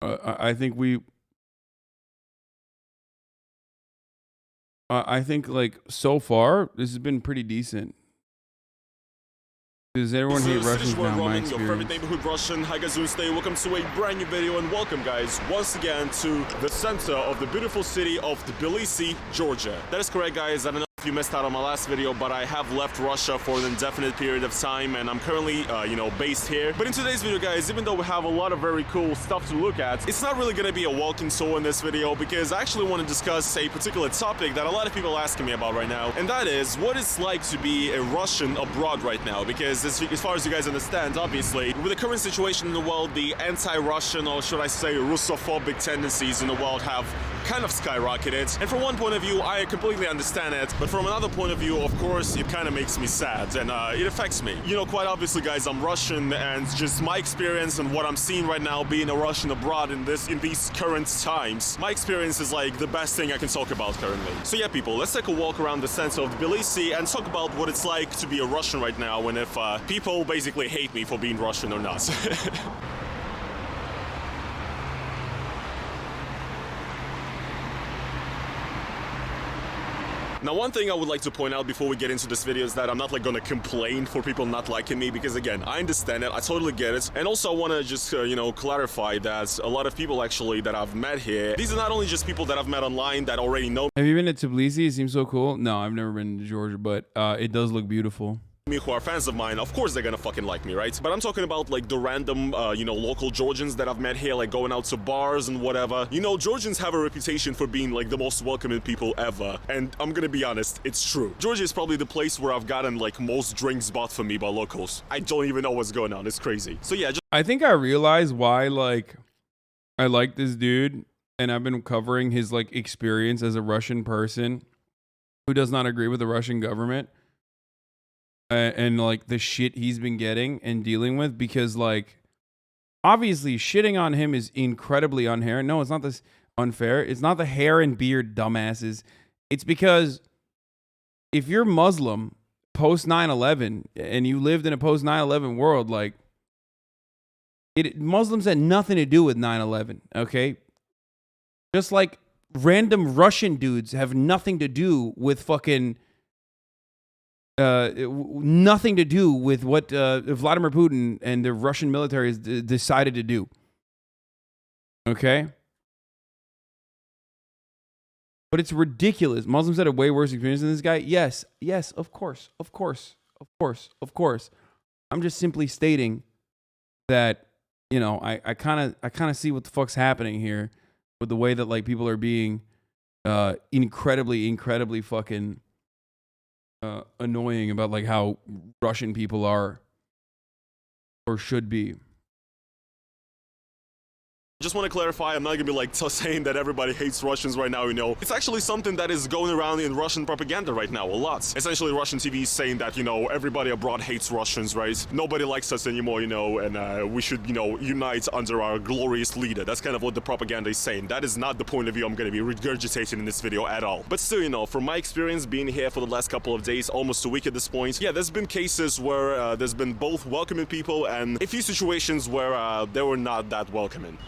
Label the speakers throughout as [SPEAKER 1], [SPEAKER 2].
[SPEAKER 1] I think I think like so far this has been pretty decent. Does everyone hate Russians now? My
[SPEAKER 2] Your favorite
[SPEAKER 1] experience.
[SPEAKER 2] neighborhood Russian. Hi guys, today welcome to a brand new video and welcome guys once again to the center of the beautiful city of Tbilisi, Georgia. That is correct guys. I don't know if you missed out on my last video, but I have left Russia for an indefinite period of time and I'm currently, based here. But in today's video guys, even though we have a lot of very cool stuff to look at, it's not really gonna be a walking tour in this video because I actually want to discuss a particular topic that a lot of people are asking me about right now, and that is what it's like to be a Russian abroad right now. Because as far as you guys understand, obviously, with the current situation in the world, the anti-Russian, or should I say Russophobic tendencies in the world have kind of skyrocketed. And from one point of view, I completely understand it, but from another point of view, of course, it kind of makes me sad and it affects me. You know, quite obviously, guys, I'm Russian, and just my experience and what I'm seeing right now being a Russian abroad in these current times, my experience is like the best thing I can talk about currently. So yeah, people, let's take a walk around the center of Tbilisi and talk about what it's like to be a Russian right now, and if people basically hate me for being Russian or not. Now, one thing I would like to point out before we get into this video is that I'm not like gonna complain for people not liking me, because again, I understand it, I totally get it. And also I wanna just, clarify that a lot of people actually that I've met here, these are not only just people that I've met online that already know
[SPEAKER 1] Have you been to Tbilisi? It seems so cool. No, I've never been to Georgia, but it does look beautiful.
[SPEAKER 2] me, who are fans of mine. Of course they're gonna fucking like me, right? But I'm talking about like the random, local Georgians that I've met here, like going out to bars and whatever. You know, Georgians have a reputation for being like the most welcoming people ever. And I'm gonna be honest, it's true. Georgia is probably the place where I've gotten like most drinks bought for me by locals. I don't even know what's going on. It's crazy. So yeah,
[SPEAKER 1] I think I realize why like I like this dude, and I've been covering his like experience as a Russian person who does not agree with the Russian government. And like the shit he's been getting and dealing with, because like obviously shitting on him is incredibly unfair. No, it's not this unfair. It's not the hair and beard dumbasses. It's because if you're Muslim post 9/11 and you lived in a post 9/11 world, like Muslims had nothing to do with 9/11, okay? Just like random Russian dudes have nothing to do with fucking nothing to do with what Vladimir Putin and the Russian military has decided to do. Okay? But it's ridiculous. Muslims had a way worse experience than this guy. Yes, of course. I'm just simply stating that, I kind of see what the fuck's happening here with the way that like people are being incredibly fucking annoying about like how Russian people are or should be.
[SPEAKER 2] Just want to clarify, I'm not gonna be like saying that everybody hates Russians right now, It's actually something that is going around in Russian propaganda right now a lot. Essentially, Russian TV is saying that, everybody abroad hates Russians, right? Nobody likes us anymore, and we should, unite under our glorious leader. That's kind of what the propaganda is saying. That is not the point of view I'm gonna be regurgitating in this video at all. But still, from my experience being here for the last couple of days, almost a week at this point, yeah, there's been cases where there's been both welcoming people and a few situations where they were not that welcoming.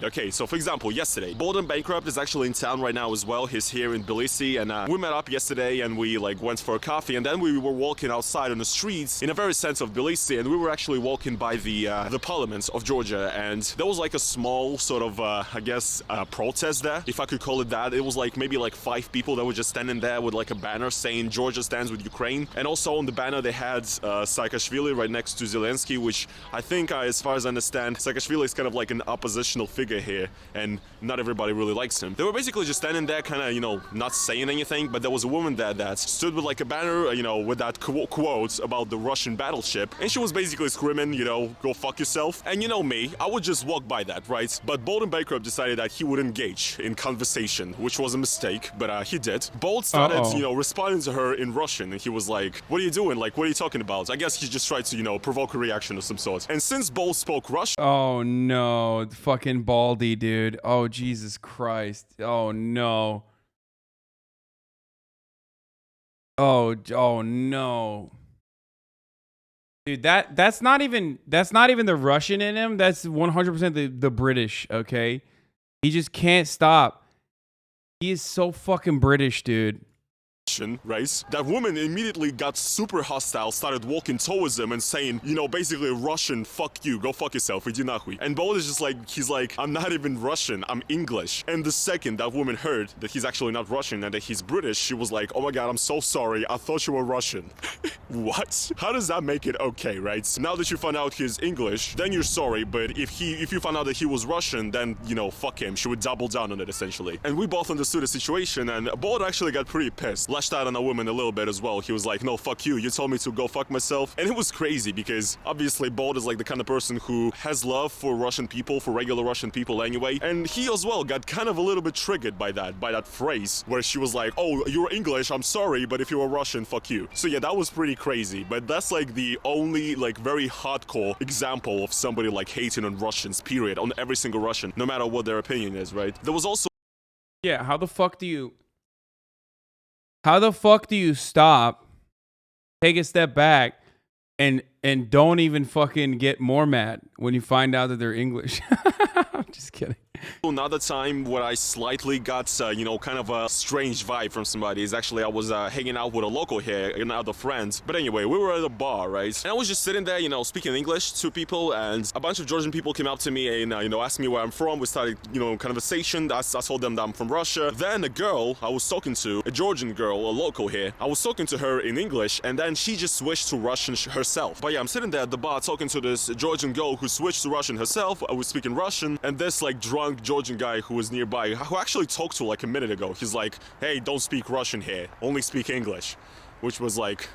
[SPEAKER 2] Okay, so for example, yesterday, Bolden Bankrupt is actually in town right now as well. He's here in Tbilisi, and we met up yesterday and we like went for a coffee, and then we were walking outside on the streets in a very sense of Tbilisi, and we were actually walking by the parliament of Georgia, and there was like a small sort of, protest there, if I could call it that. It was like maybe like 5 people that were just standing there with like a banner saying Georgia stands with Ukraine, and also on the banner they had Saakashvili right next to Zelensky, which I think, as far as I understand, Saakashvili is kind of like an oppositional figure here, and not everybody really likes him. They were basically just standing there kind of, not saying anything, but there was a woman there that stood with like a banner, with that quote about the Russian battleship, and she was basically screaming, go fuck yourself. And you know me, I would just walk by that, right? But Bolden Bankrupt decided that he would engage in conversation, which was a mistake, but he did. Bolt started, responding to her in Russian, and he was like, what are you doing? Like, what are you talking about? I guess he just tried to, provoke a reaction of some sort. And since Bolt spoke Russian...
[SPEAKER 1] Oh no, fucking Baldy, dude. Oh, Jesus Christ. Oh no. Oh no. Dude, that's not even the Russian in him. That's 100% the British, okay? He just can't stop. He is so fucking British, dude.
[SPEAKER 2] Right? That woman immediately got super hostile, started walking towards him and saying, you know, basically Russian, fuck you, go fuck yourself, iди nахуй. And Bo is just like, he's like, I'm not even Russian, I'm English. And the second that woman heard that he's actually not Russian and that he's British, she was like, oh my god, I'm so sorry, I thought you were Russian. What? How does that make it okay, right? So now that you found out he's English, then you're sorry, but if you found out that he was Russian, then, you know, fuck him. She would double down on it, essentially. And we both understood the situation, and Bo actually got pretty pissed. Lashed out on a woman a little bit as well. He was like, no, fuck you. You told me to go fuck myself. And it was crazy because obviously Bolt is like the kind of person who has love for Russian people, for regular Russian people anyway. And he as well got kind of a little bit triggered by that phrase where she was like, oh, you're English, I'm sorry, but if you were Russian, fuck you. So yeah, that was pretty crazy. But that's like the only like very hardcore example of somebody like hating on Russians, period, on every single Russian, no matter what their opinion is, right? There was also...
[SPEAKER 1] Yeah, how the fuck do you stop, take a step back, and don't even fucking get more mad when you find out that they're English? I'm just kidding.
[SPEAKER 2] Another time where I slightly got, you know, kind of a strange vibe from somebody is actually I was hanging out with a local here, another friend. But anyway, we were at a bar, right? And I was just sitting there, you know, speaking English to people, and a bunch of Georgian people came up to me and, you know, asked me where I'm from. We started, you know, conversation. I told them that I'm from Russia. Then a girl I was talking to, a Georgian girl, a local here, I was talking to her in English, and then she just switched to Russian herself. But yeah, I'm sitting there at the bar talking to this Georgian girl who switched to Russian herself. I was speaking Russian, and this like drunk Georgian guy who was nearby, who actually talked to like a minute ago, he's like, hey, don't speak Russian here, only speak English, which was like,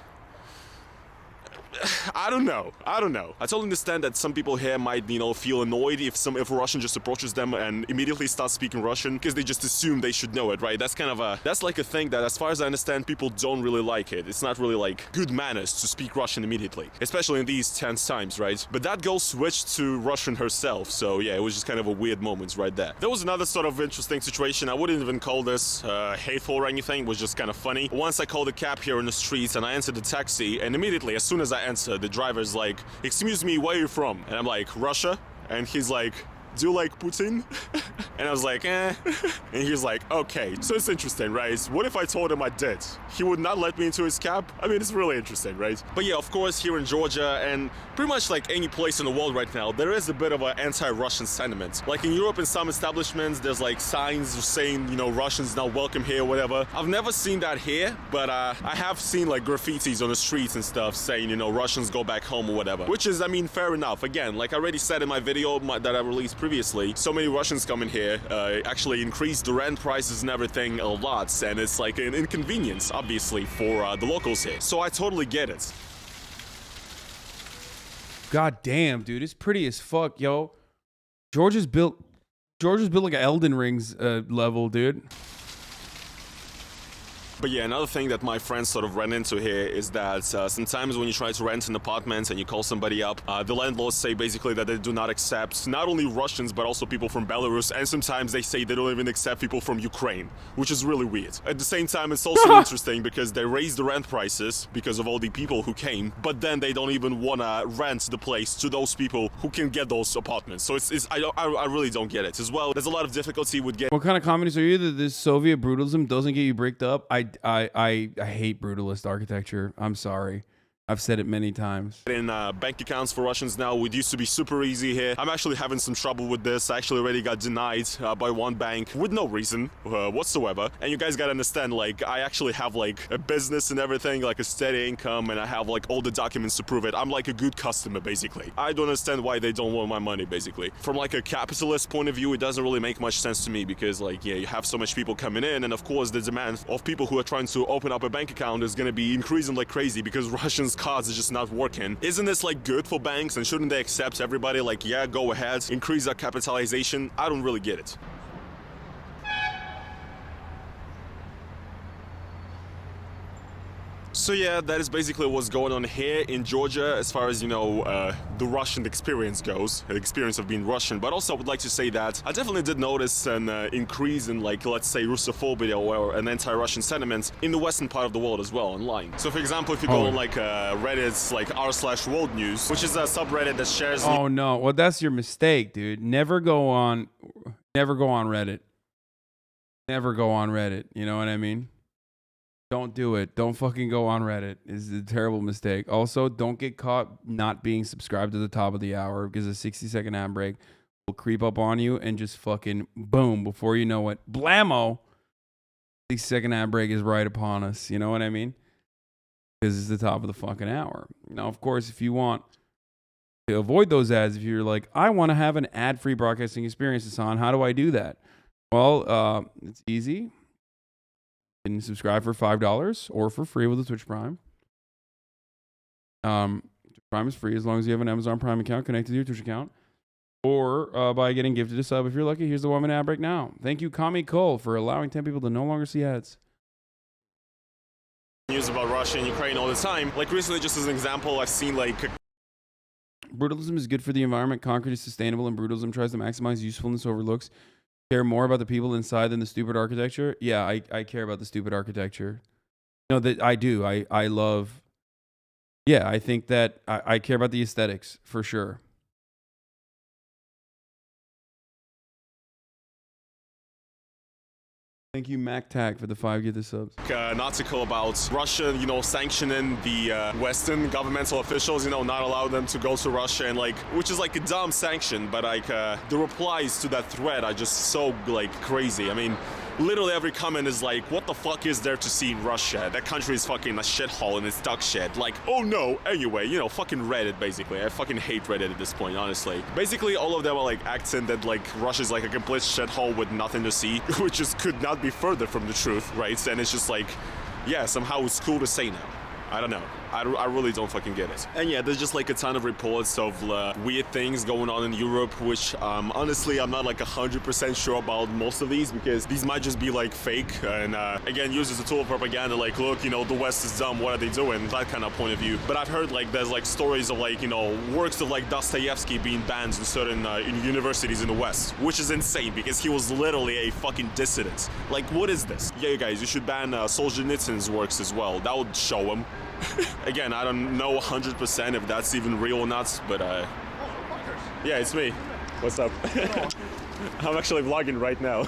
[SPEAKER 2] I don't know. I totally understand that some people here might, you know, feel annoyed if a Russian just approaches them and immediately starts speaking Russian because they just assume they should know it, right? That's kind of that's like a thing that, as far as I understand, people don't really like it. It's not really like good manners to speak Russian immediately, especially in these tense times, right? But that girl switched to Russian herself, so yeah, it was just kind of a weird moment right there. There was another sort of interesting situation. I wouldn't even call this hateful or anything. It was just kind of funny. Once I called a cab here in the streets and I entered the taxi, and immediately, as soon as I answer, the driver's like, excuse me, where are you from? And I'm like, Russia? And he's like, do you like Putin? And I was like, eh. And he's like, okay. So it's interesting, right? What if I told him I did? He would not let me into his cab? I mean, it's really interesting, right? But yeah, of course, here in Georgia and pretty much like any place in the world right now, there is a bit of an anti-Russian sentiment. Like in Europe, in some establishments, there's like signs saying, you know, Russians not welcome here or whatever. I've never seen that here, but I have seen like graffitis on the streets and stuff saying, you know, Russians go back home or whatever. Which is, I mean, fair enough. Again, like I already said in my video that I released previously, so many Russians come in here, actually increase the rent prices and everything a lot, and it's like an inconvenience, obviously, for the locals here. So I totally get it.
[SPEAKER 1] God damn, dude, it's pretty as fuck, yo. Georgia's built like an Elden Rings level, dude.
[SPEAKER 2] But yeah, another thing that my friends sort of ran into here is that sometimes when you try to rent an apartment and you call somebody up, the landlords say basically that they do not accept not only Russians but also people from Belarus, and sometimes they say they don't even accept people from Ukraine, which is really weird. At the same time, it's also interesting because they raise the rent prices because of all the people who came, but then they don't even want to rent the place to those people who can get those apartments. So I really don't get it. As well, there's a lot of difficulty with getting...
[SPEAKER 1] What kind of communists are you that this Soviet brutalism doesn't get you bricked up? I hate brutalist architecture. I'm sorry. I've said it many times.
[SPEAKER 2] In bank accounts for Russians now, it used to be super easy here. I'm actually having some trouble with this. I actually already got denied by one bank with no reason whatsoever. And you guys gotta understand, like, I actually have like a business and everything, like a steady income, and I have like all the documents to prove it. I'm like a good customer, basically. I don't understand why they don't want my money, basically. From like a capitalist point of view, it doesn't really make much sense to me because, like, yeah, you have so much people coming in, and of course the demand of people who are trying to open up a bank account is gonna be increasing like crazy because Russians cards is just not working. Isn't this like good for banks, and shouldn't they accept everybody? Like, yeah, go ahead, increase our capitalization? I don't really get it. So yeah, that is basically what's going on here in Georgia as far as, you know, the Russian experience goes, the experience of being Russian. But also I would like to say that I definitely did notice an increase in, like, let's say Russophobia or an anti-Russian sentiment in the western part of the world as well online. So for example, if you go on like Reddit's like r/world news, which is a subreddit that shares...
[SPEAKER 1] Oh no, well that's your mistake, dude. Never go on Reddit. Never go on Reddit. You know what I mean? Don't do it. Don't fucking go on Reddit. It's a terrible mistake. Also, don't get caught not being subscribed to the top of the hour because a 60-second ad break will creep up on you and just fucking boom, before you know it, blammo, 60-second ad break is right upon us. You know what I mean? Because it's the top of the fucking hour. Now, of course, if you want to avoid those ads, if you're like, I want to have an ad-free broadcasting experience, Hasan, how do I do that? Well, it's easy. You can subscribe for $5 or for free with a Twitch Prime. Prime is free as long as you have an Amazon Prime account connected to your Twitch account. Or by getting gifted a sub if you're lucky. Here's the 1 minute ad break now. Thank you, Kami Cole, for allowing 10 people to no longer see ads.
[SPEAKER 2] News about Russia and Ukraine all the time. Like recently, just as an example, I've seen like...
[SPEAKER 1] Brutalism is good for the environment. Concrete is sustainable, and brutalism tries to maximize usefulness over looks. Care more about the people inside than the stupid architecture? Yeah, I care about the stupid architecture. No, that I do. I love... Yeah, I think that I care about the aesthetics, for sure. Thank you, MacTac, for the 5 gift subs.
[SPEAKER 2] An article about Russia, you know, sanctioning the Western governmental officials, you know, not allow them to go to Russia, and like, which is like a dumb sanction, but like the replies to that thread are just so like crazy. I mean, literally every comment is like, what the fuck is there to see in Russia? That country is fucking a shithole and it's duck shit. Like, oh no, anyway, you know, fucking Reddit basically. I fucking hate Reddit at this point, honestly. Basically, all of them are like acting that like Russia's like a complete shithole with nothing to see, which just could not be further from the truth, right? And it's just like, yeah, somehow it's cool to say now. I don't know. I really don't fucking get it. And yeah, there's just like a ton of reports of weird things going on in Europe, which honestly, I'm not like 100% sure about most of these, because these might just be like fake and again, used as a tool of propaganda, like, look, you know, the West is dumb, what are they doing? That kind of point of view. But I've heard like there's like stories of like, you know, works of like Dostoevsky being banned in certain universities in the West, which is insane because he was literally a fucking dissident. Like, what is this? Yeah, you guys, you should ban Solzhenitsyn's works as well. That would show him. Again, I don't know 100% if that's even real or not, but yeah, it's me. What's up? I'm actually vlogging right now.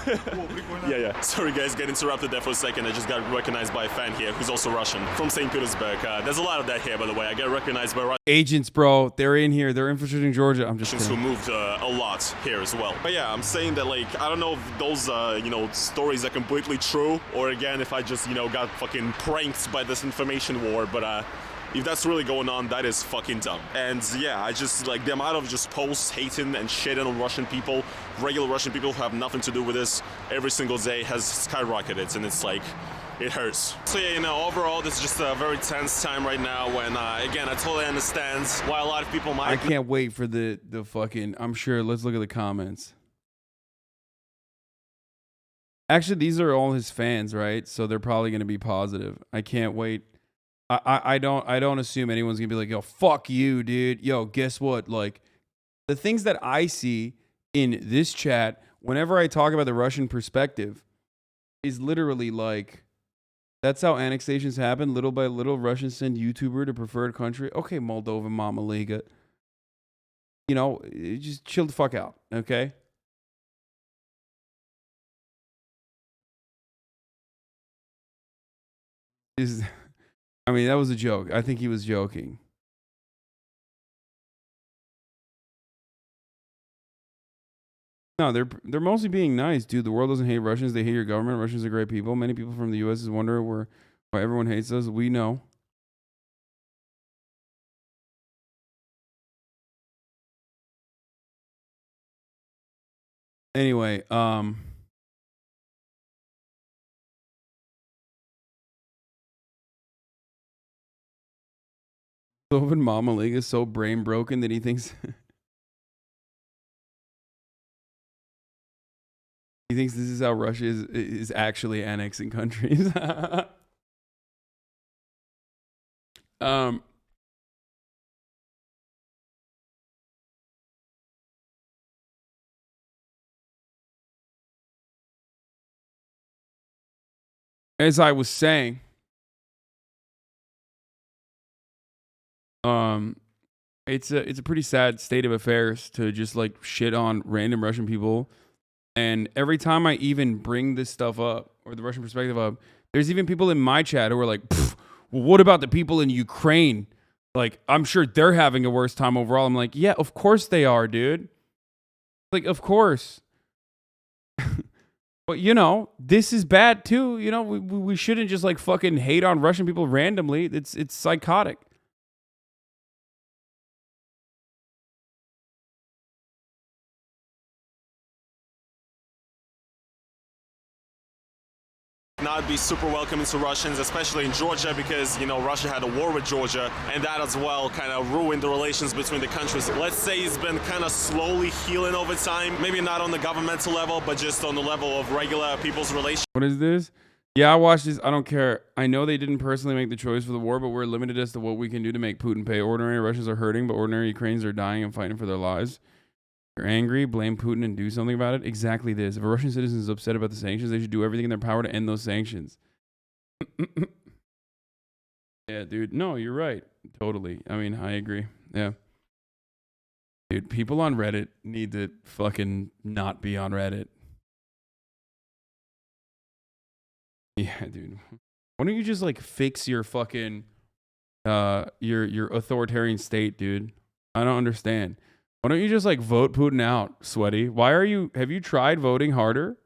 [SPEAKER 2] Yeah. Sorry guys, get interrupted there for a second. I just got recognized by a fan here who's also Russian from St. Petersburg. There's a lot of that here, by the way. I get recognized by
[SPEAKER 1] agents, bro. They're in here. They're infiltrating Georgia. I'm just
[SPEAKER 2] who moved a lot here as well. But yeah, I'm saying that like, I don't know if those you know, stories are completely true, or again, if I just, you know, got fucking pranked by this information war, but if that's really going on, that is fucking dumb. And yeah, I just like the amount of just posts hating and shitting on Russian people, regular Russian people who have nothing to do with this every single day has skyrocketed, and it's like, it hurts. So yeah, you know, overall, this is just a very tense time right now when, again, I totally understand why a lot of people might...
[SPEAKER 1] I can't wait for the fucking... I'm sure, let's look at the comments. Actually, these are all his fans, right? So they're probably going to be positive. I can't wait. I don't assume anyone's gonna be like, yo, fuck you, dude. Yo, guess what? Like, the things that I see in this chat whenever I talk about the Russian perspective is literally like, that's how annexations happen. Little by little, Russians send YouTuber to preferred country. Okay, Moldova, Mama Liga. You know, just chill the fuck out, okay? I mean, that was a joke. I think he was joking. No, they're mostly being nice, dude. The world doesn't hate Russians. They hate your government. Russians are great people. Many people from the U.S. wonder why everyone hates us. We know. Anyway, Sylvan Mama League is so brain broken that he thinks he thinks this is how Russia is actually annexing countries. Um, as I was saying, um, it's a pretty sad state of affairs to just like shit on random Russian people. And every time I even bring this stuff up or the Russian perspective up, there's even people in my chat who are like, well, what about the people in Ukraine? Like, I'm sure they're having a worse time overall. I'm like, yeah, of course they are, dude. Like, of course. But, you know, this is bad too. You know, we shouldn't just like fucking hate on Russian people randomly. It's psychotic.
[SPEAKER 2] Not be super welcoming to Russians, especially in Georgia, because, you know, Russia had a war with Georgia, and that as well kind of ruined the relations between the countries. Let's say it's been kind of slowly healing over time, maybe not on the governmental level, but just on the level of regular people's relations.
[SPEAKER 1] What is this? Yeah, I watched this. I don't care. I know they didn't personally make the choice for the war, but we're limited as to what we can do to make Putin pay. Ordinary Russians are hurting, but ordinary Ukrainians are dying and fighting for their lives. You're angry, blame Putin and do something about it. Exactly this. If a Russian citizen is upset about the sanctions, they should do everything in their power to end those sanctions. Yeah, dude. No, you're right. Totally. I mean, I agree. Yeah. Dude, people on Reddit need to fucking not be on Reddit. Yeah, dude. Why don't you just like fix your fucking your authoritarian state, dude? I don't understand. Why don't you just like vote Putin out, sweaty? Why are you have you tried voting harder?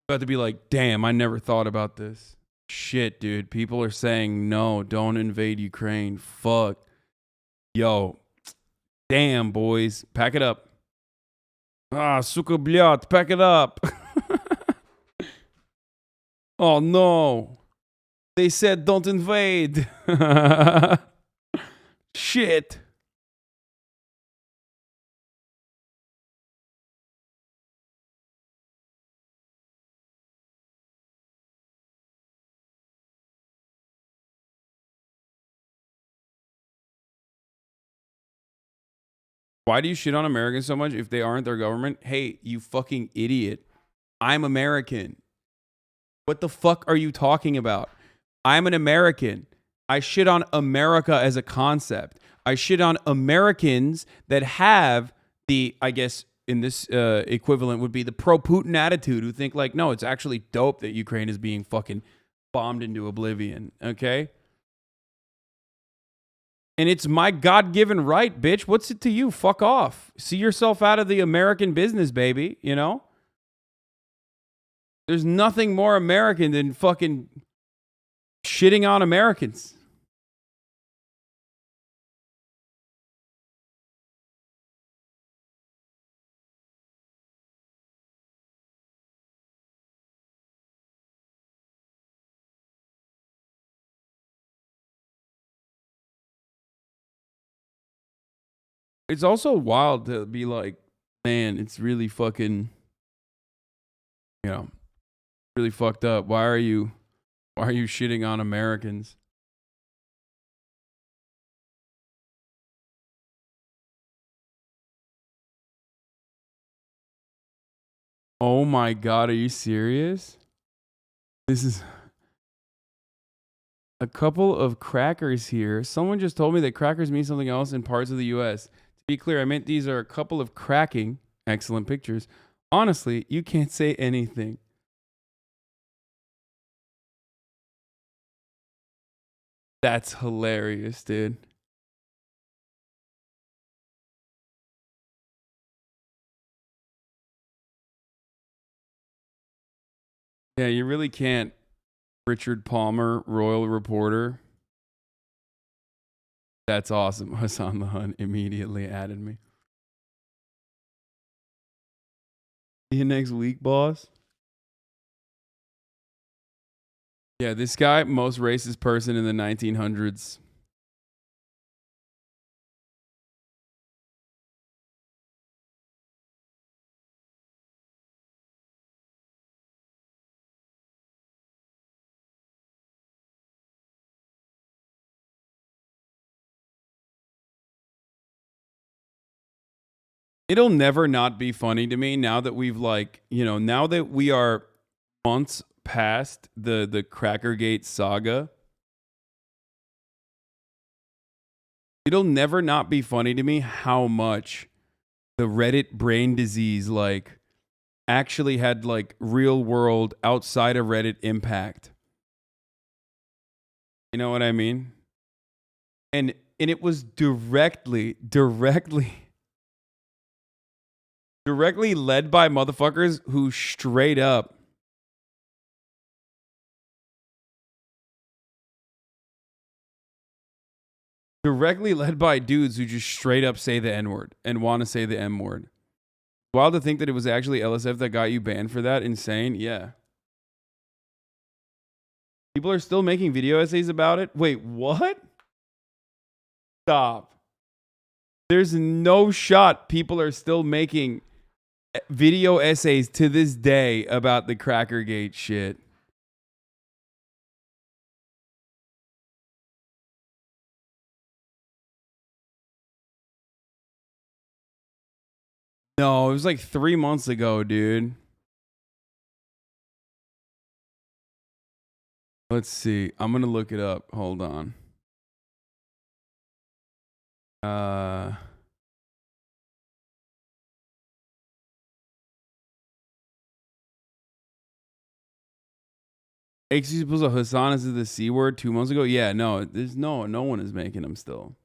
[SPEAKER 1] About to be like, damn, I never thought about this. Shit, dude. People are saying no, don't invade Ukraine. Fuck. Yo. Damn, boys. Pack it up. Ah, suka blyat, pack it up. Oh no. They said don't invade. Shit. Why do you shit on Americans so much if they aren't their government? Hey, you fucking idiot. I'm American. What the fuck are you talking about? I'm an American. I shit on America as a concept. I shit on Americans that have the, I guess, in this equivalent would be the pro-Putin attitude who think like, no, it's actually dope that Ukraine is being fucking bombed into oblivion. Okay? And it's my God-given right, bitch. What's it to you? Fuck off. See yourself out of the American business, baby. You know? There's nothing more American than fucking shitting on Americans. It's also wild to be like, man, it's really fucking, you know, really fucked up. Why are you shitting on Americans? Oh my God, are you serious? This is a couple of crackers here. Someone just told me that crackers mean something else in parts of the US. To be clear, I meant these are a couple of cracking, excellent pictures. Honestly, you can't say anything. That's hilarious, dude. Yeah, you really can't. Richard Palmer, Royal Reporter. That's awesome. Hasan the Hun immediately added me. See you next week, boss. Yeah, this guy, most racist person in the 1900s. It'll never not be funny to me now that we've like, now that we are months past the Crackergate saga. It'll never not be funny to me how much the Reddit brain disease like actually had like real world outside of Reddit impact. You know what I mean? And it was directly led by motherfuckers who straight up directly led by dudes who just straight up say the N-word and want to say the M-word. Wild to think that it was actually LSF that got you banned for that. Insane. Yeah. People are still making video essays about it. Wait, what? Stop. There's no shot people are still making video essays to this day about the Crackergate shit. No, it was like 3 months ago, dude. Let's see. I'm going to look it up. Hold on. Excuse me, Hasan is the C word 2 months ago? Yeah, no, there's no one is making them still.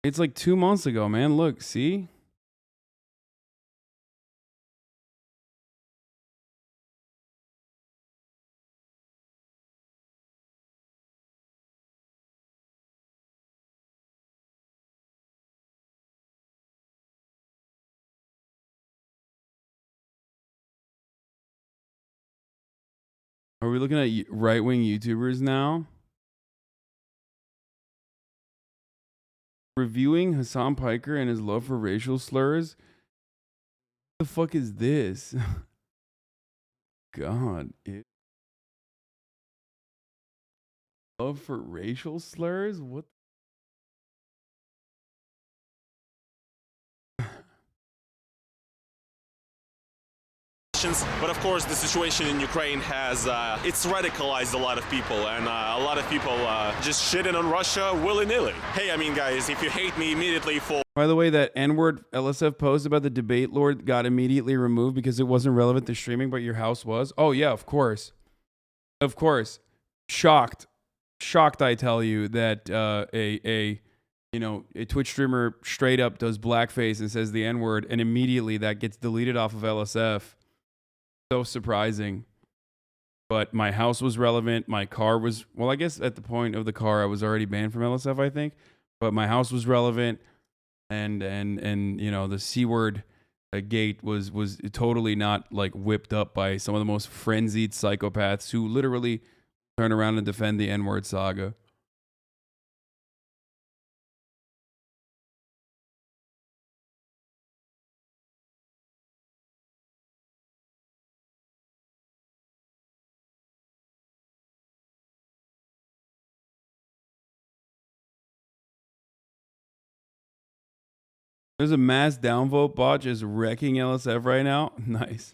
[SPEAKER 1] It's like 2 months ago, man. Look, see? Are we looking at right-wing YouTubers now? Reviewing Hasan Piker and his love for racial slurs? What the fuck is this? God. Love for racial slurs? What?
[SPEAKER 2] But of course, the situation in Ukraine has it's radicalized a lot of people, and a lot of people just shitting on Russia willy-nilly. Hey, I mean, guys, if you hate me immediately for...
[SPEAKER 1] By the way, that N-word LSF post about the debate lord got immediately removed because it wasn't relevant to streaming, but your house was? Oh, yeah, of course. Of course. Shocked, I tell you, that a Twitch streamer straight up does blackface and says the N-word, and immediately that gets deleted off of LSF. So surprising. But my house was relevant. My car was, well, I guess at the point of the car, I was already banned from LSF, I think. But my house was relevant. And the C word gate was totally not like whipped up by some of the most frenzied psychopaths who literally turn around and defend the N-word saga. There's a mass downvote bot just wrecking LSF right now. Nice.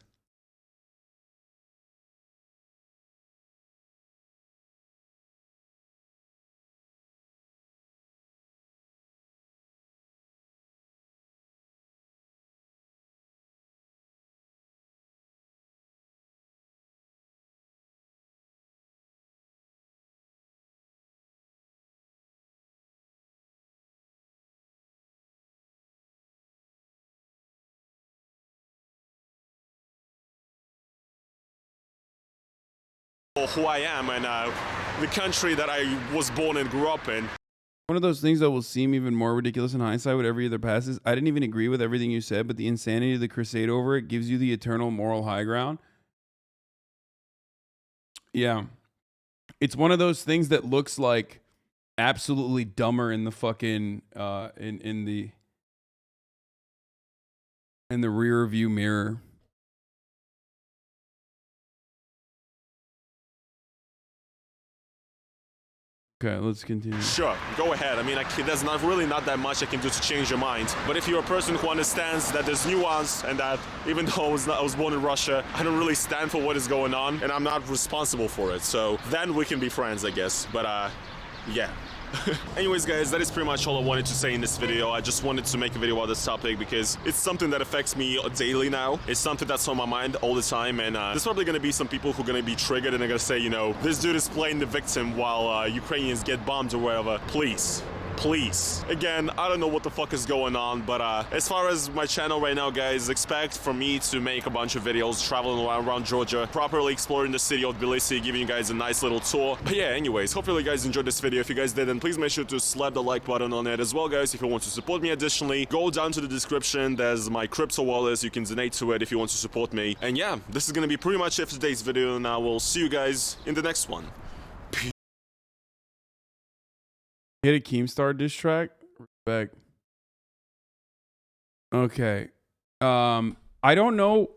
[SPEAKER 2] who I am and the country that I was born and grew up in.
[SPEAKER 1] One of those things that will seem even more ridiculous in hindsight, whatever year passes. I didn't even agree with everything you said, but the insanity of the crusade over it gives you the eternal moral high ground. Yeah. It's one of those things that looks like absolutely dumber in the fucking in the rear view mirror. Okay, let's continue.
[SPEAKER 2] Sure, go ahead. I mean, there's not really not that much I can do to change your mind. But if you're a person who understands that there's nuance and that even though I was born in Russia, I don't really stand for what is going on and I'm not responsible for it. So then we can be friends, I guess. But yeah. Anyways, guys, that is pretty much all I wanted to say in this video. I just wanted to make a video about this topic because it's something that affects me daily now. It's something that's on my mind all the time, and there's probably going to be some people who are going to be triggered and they're going to say, you know, this dude is playing the victim while Ukrainians get bombed or whatever. Please. Again, I don't know what the fuck is going on, but as far as my channel right now, guys, expect for me to make a bunch of videos traveling around Georgia, properly exploring the city of Tbilisi, giving you guys a nice little tour. But yeah, anyways, hopefully you guys enjoyed this video. If you guys did, then please make sure to slap the like button on it as well, guys. If you want to support me additionally, go down to the description. There's my crypto wallet. You can donate to it if you want to support me. And yeah, this is gonna be pretty much it for today's video, and I will see you guys in the next one.
[SPEAKER 1] Hit a Keemstar diss track. Respect. Okay. I don't know